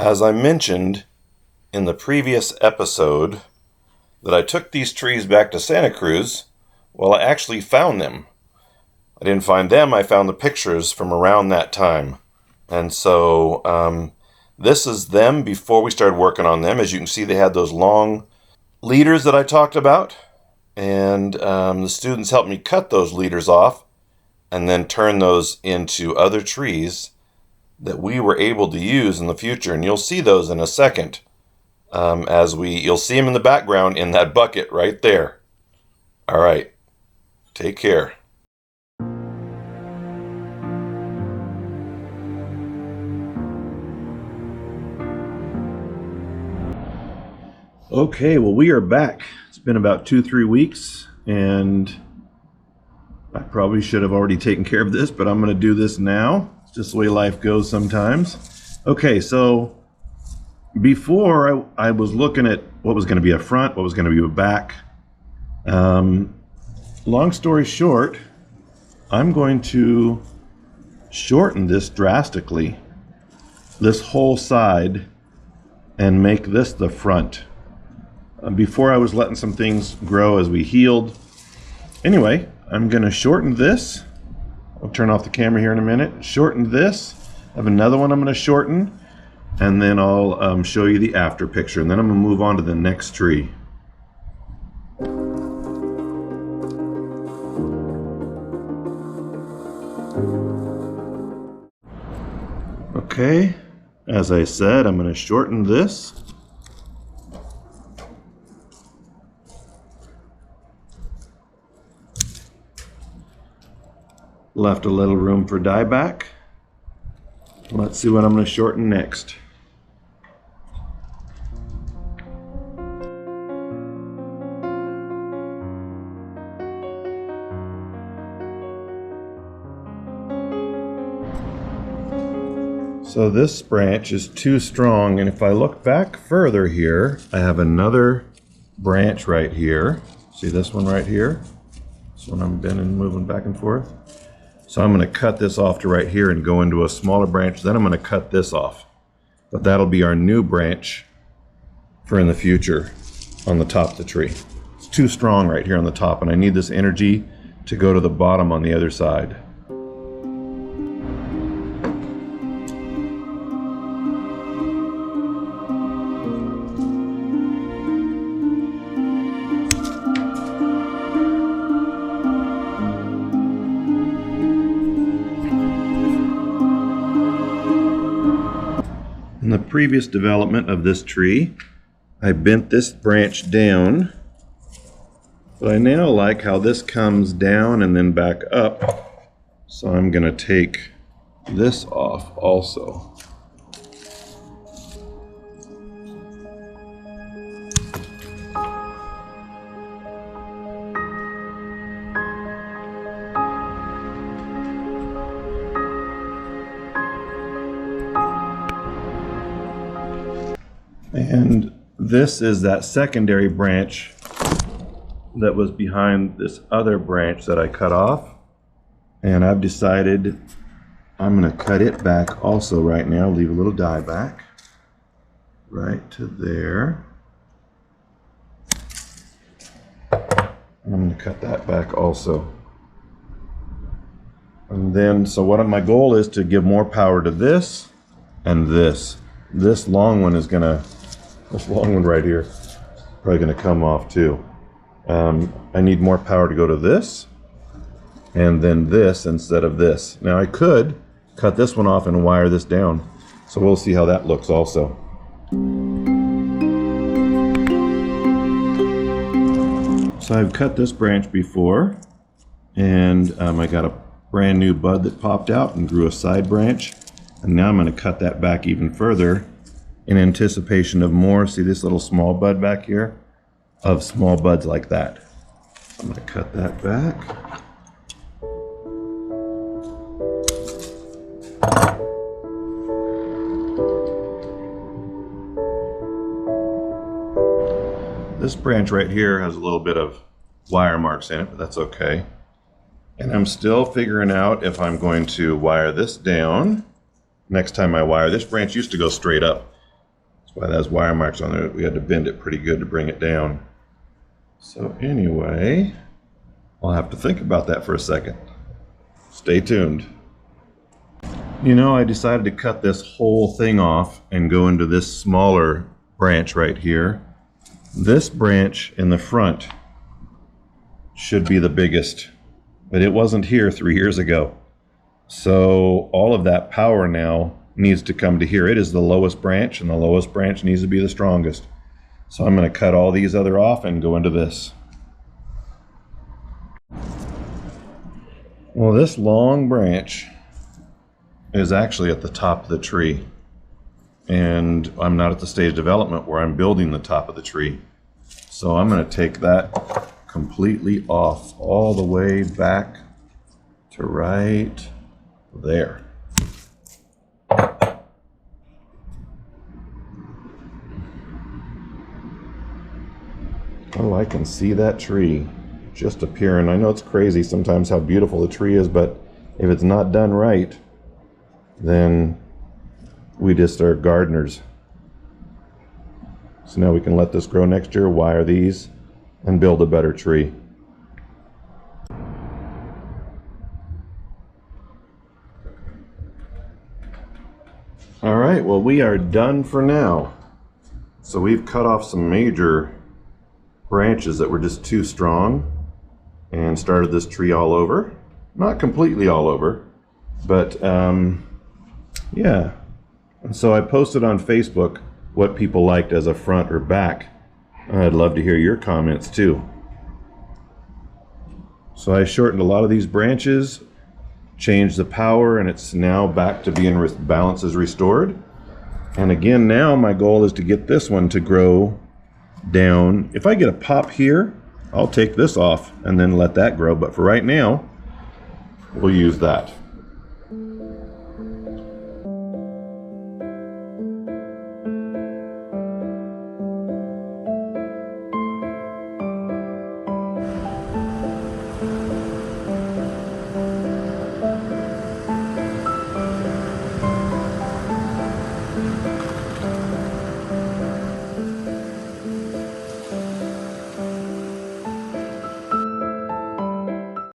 As I mentioned in the previous episode that I took these trees back to Santa Cruz, well, I actually found them. I didn't find them, I found the pictures from around that time. And so this is them before we started working on them. As you can see, they had those long leaders that I talked about. And the students helped me cut those leaders off and then turn those into other trees that we were able to use in the future. And you'll see those in a second. You'll see them in the background in that bucket right there. All right. Take care. Okay, well, we are back. It's been about 2-3 weeks, and I probably should have already taken care of this, but I'm going to do this now. It's just the way life goes sometimes. Okay, so before I was looking at what was going to be a front, what was going to be a back. Long story short, I'm going to shorten this drastically, this whole side, and make this the front. Before I was letting some things grow as we healed. Anyway, I'm going to shorten this. I'll turn off the camera here in a minute. Shorten this. I have another one I'm going to shorten. And then I'll show you the after picture. And then I'm going to move on to the next tree. Okay, as I said, I'm going to shorten this. Left a little room for dieback. Let's see what I'm going to shorten next. So this branch is too strong, and if I look back further here, I have another branch right here. See this one right here? This one I'm bending, moving back and forth. So I'm going to cut this off to right here and go into a smaller branch. Then I'm going to cut this off. But that'll be our new branch for in the future on the top of the tree. It's too strong right here on the top, and I need this energy to go to the bottom on the other side. In the previous development of this tree, I bent this branch down, but I now like how this comes down and then back up, so I'm going to take this off also. And this is that secondary branch that was behind this other branch that I cut off. And I've decided I'm going to cut it back also right now. Leave a little die back right to there. And I'm going to cut that back also. And then, so what my goal is to give more power to this and this. This long one is going to, this long one right here, probably going to come off too. I need more power to go to this, and then this instead of this. Now I could cut this one off and wire this down, so we'll see how that looks also. So I've cut this branch before, and I got a brand new bud that popped out and grew a side branch, and now I'm going to cut that back even further in anticipation of more. See this little small bud back here? Of small buds like that. I'm going to cut that back. This branch right here has a little bit of wire marks in it, but that's okay. And I'm still figuring out if I'm going to wire this down. Next time I wire, this branch used to go straight up. why that has wire marks on it. We had to bend it pretty good to bring it down. So anyway, I'll have to think about that for a second. Stay tuned. You know, I decided to cut this whole thing off and go into this smaller branch right here. This branch in the front should be the biggest, but it wasn't here 3 years ago. So all of that power now needs to come to here. It is the lowest branch, and the lowest branch needs to be the strongest. So I'm going to cut all these other off and go into this. Well, this long branch is actually at the top of the tree, and I'm not at the stage of development where I'm building the top of the tree. So I'm going to take that completely off all the way back to right there. Oh, I can see that tree just appearing. I know it's crazy sometimes how beautiful the tree is, but if it's not done right, then we just are gardeners. So now we can let this grow next year, wire these, and build a better tree. All right, well, we are done for now. So we've cut off some major branches that were just too strong and started this tree all over. Not completely all over, but yeah. And so I posted on Facebook what people liked as a front or back. I'd love to hear your comments too. So I shortened a lot of these branches, changed the power, and it's now back to being balance is restored. And again, now my goal is to get this one to grow down. If I get a pop here, I'll take this off and then let that grow, but for right now we'll use that.